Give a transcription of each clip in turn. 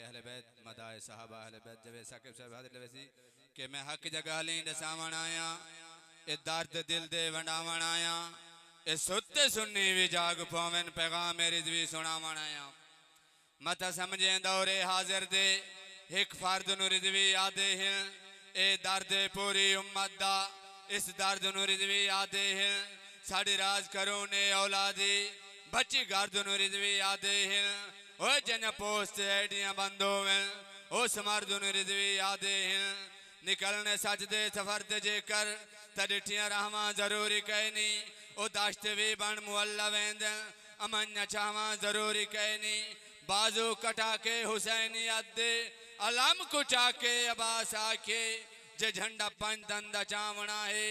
अहले बैत मदाए साहबा अहले बैत जवे साकिब साहब हाजिर लवेसी कि मैं हक जगह ली दसावण आया ए दर्द दिल दे वंडावण आया ए सुते सुन्नी भी जाग पवन पैगाम रिज़वी सुनावण आया मत समझे दौरे हाजिर दे एक फर्द नु रिज़वी आदे हिल ए दर्द पूरी उम्मत दा इस दर्द नु रिज़वी आदे हिल साड़ी राज करो ने औलादी बच्ची गर्द नु रिज़वी आदे हिल ओ जन पोस्ट एडियां बंदो में उस मर्द नु रिज़वी आदे हिल निकलने सजदे सफर ते जेकर तडिठियां रहवा जरूरी कहनी ओ दाश्त भी बन मुअल्ला वेंद अमन चाहवा जरूरी कहनी बाजू कटा के हुसैनी अद्दे अलम कुचा के अब्बास आके जे झंडा पंच दंदा चावना है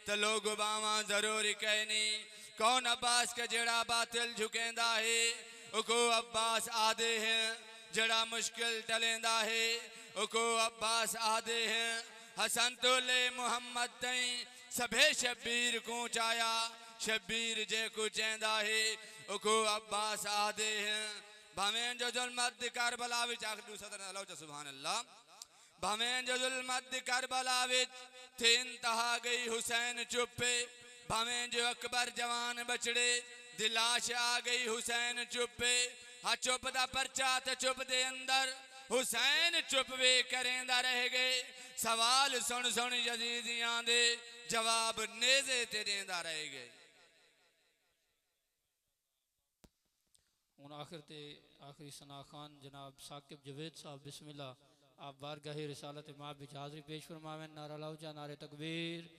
तो लोग बावा जरूरी कहनी कौन अब्बास के जड़ा बातिल झुकेंदा है उको अब्बास आदे हैं जड़ा मुश्किल टलेंदा है उको अब्बास आदे हैं हसन तोले मोहम्मद तई सभे शब्बीर को चाया शब्बीर जे को चेंदा है उको अब्बास आदे हैं भावें जो जुल्मत करबला विच आखदू सदर अल्लाह सुभान अल्लाह भावें जो जुल्मत करबला विच थे इंतहा गई हुसैन चुप्पे भावें जो अकबर जवान बचड़े दिलाश आ गई हुसैन चुप्पे हा चुप दा परचा ते चुप दे अंदर हुसैन चुप वे करेंदा रह गए सवाल सुन सुन यजीदियां दे जवाब नेज़े ते देंदा रह गए। हूँ आखिर ते आखिरी सना खान जनाब साकिब जवेद साहब बिस्मिल्लाह आप बारगाहे रिसालत माँ बिच हाज़री पेश फरमावें नारा लाऊजा नारे तकबीर।